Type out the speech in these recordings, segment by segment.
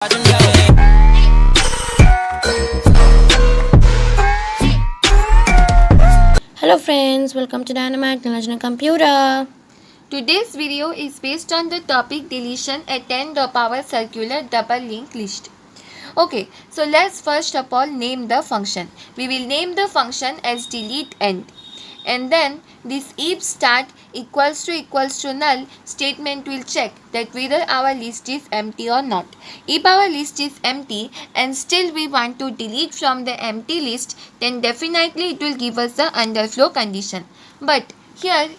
Hello friends, welcome to Dynamite Knowledge and Computer. Today's video is based on the topic deletion at end of our circular double linked list. Okay, so let's first of all name the function. We will name the function as delete end. And then this if start equals to null statement will check that whether our list is empty or not. If our list is empty and still we want to delete from the empty list, then definitely it will give us the underflow condition. But here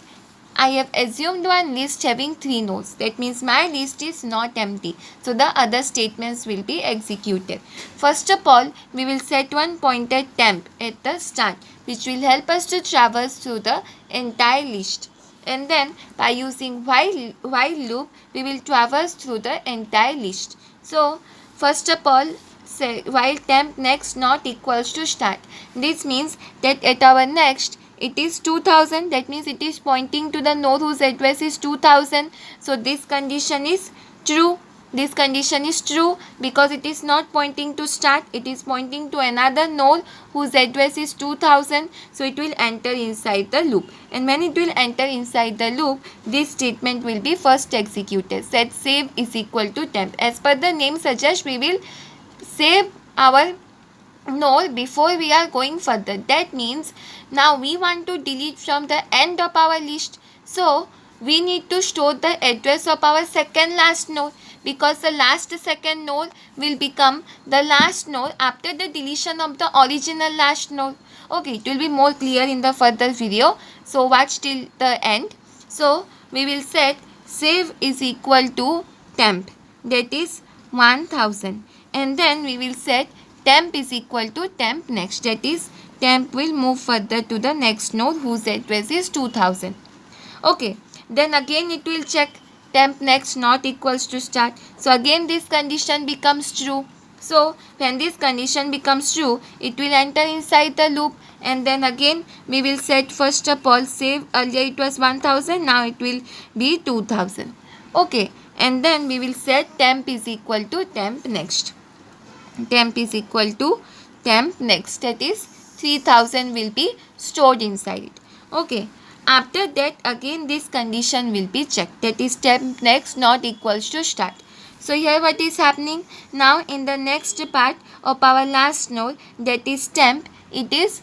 I have assumed one list having 3 nodes. That means my list is not empty. So the other statements will be executed. First of all, we will set one pointer temp at the start, which will help us to traverse through the entire list. And then by using while loop, we will traverse through the entire list. So first of all, say while temp next not equals to start. This means that at our next it is 2000, that means it is pointing to the node whose address is 2000. So this condition is true. This condition is true because it is not pointing to start, it is pointing to another node whose address is 2000. So it will enter inside the loop, and when it will enter inside the loop, this statement will be first executed. Set save is equal to temp. As per the name suggests, we will save our node before we are going further. That means now we want to delete from the end of our list, so we need to store the address of our second last node, because the last second node will become the last node after the deletion of the original last node. Okay, it will be more clear in the further video, so watch till the end. So we will set save is equal to temp, that is 1000, and then we will set temp is equal to temp next, that is temp will move further to the next node whose address is 2000. Okay, then again it will check temp next not equals to start. So again this condition becomes true. So when this condition becomes true, it will enter inside the loop, and then again we will set first of all save. Earlier it was 1000, now it will be 2000. Okay, and then we will set temp is equal to temp next. Temp is equal to temp next, that is 3000 will be stored inside it. Okay, after that again this condition will be checked, that is temp next not equals to start. So here what is happening now in the next part of our last node, that is temp, it is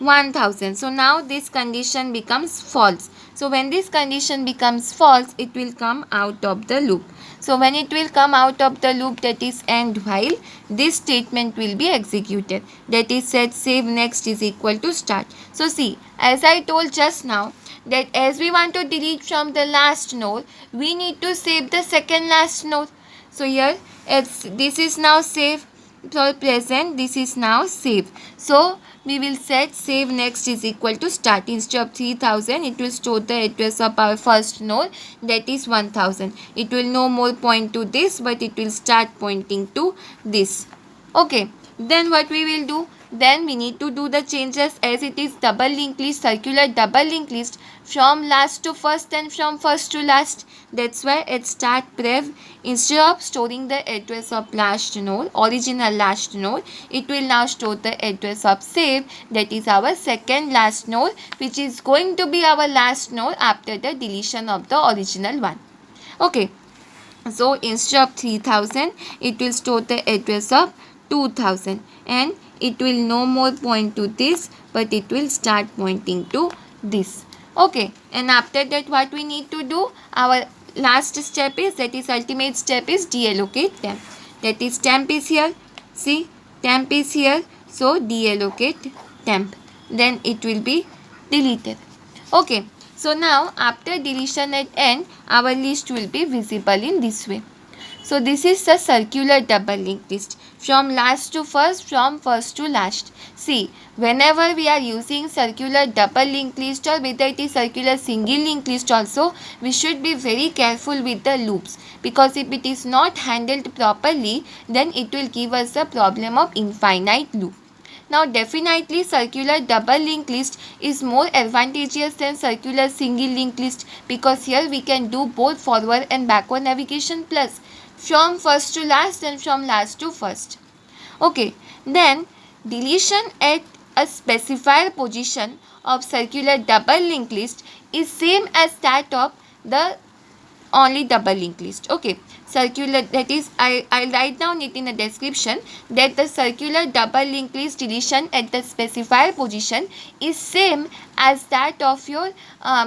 1000. So now this condition becomes false. So when this condition becomes false, it will come out of the loop. So when it will come out of the loop, that is end while, this statement will be executed, that is set save next is equal to start. So see, as I told just now, that as we want to delete from the last node, we need to save the second last node. So here this is now save, so present, this is now save. So we will set save next is equal to start. Instead of 3000, it will store the address of our first node, that is 1000. It will no more point to this, but it will start pointing to this. Okay, then what we will do? Then we need to do the changes, as it is double linked list, circular double linked list, from last to first and from first to last. That's why at start prev, instead of storing the address of last node, original last node, it will now store the address of save, that is our second last node, which is going to be our last node after the deletion of the original one. Okay, so instead of 3000, it will store the address of 2000, and it will no more point to this, but it will start pointing to this. Okay, and after that what we need to do, our last step is, that is ultimate step is deallocate temp, that is temp is here, see temp is here, so deallocate temp, then it will be deleted. Okay, so now after deletion at end, our list will be visible in this way. So this is the circular double linked list, from last to first, from first to last. See, whenever we are using circular double linked list, or whether it is circular single linked list also, we should be very careful with the loops, because if it is not handled properly, then it will give us the problem of infinite loop. Now definitely circular double linked list is more advantageous than circular single linked list, because here we can do both forward and backward navigation, plus from first to last and from last to first. Okay, then deletion at a specified position of circular double linked list is same as that of the only double linked list. Okay, circular, that is, I'll write down it in the description that the circular double linked list deletion at the specified position is same as that of your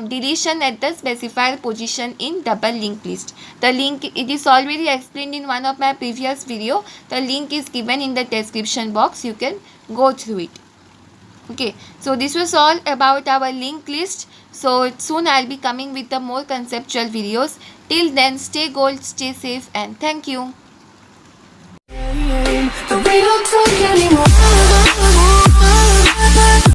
deletion at the specified position in double linked list. The link, it is already explained in one of my previous video. The link is given in the description box. You can go through it. Okay, so this was all about our linked list. So soon I'll be coming with the more conceptual videos. Till then, stay gold, stay safe, and thank you. But we don't talk anymore.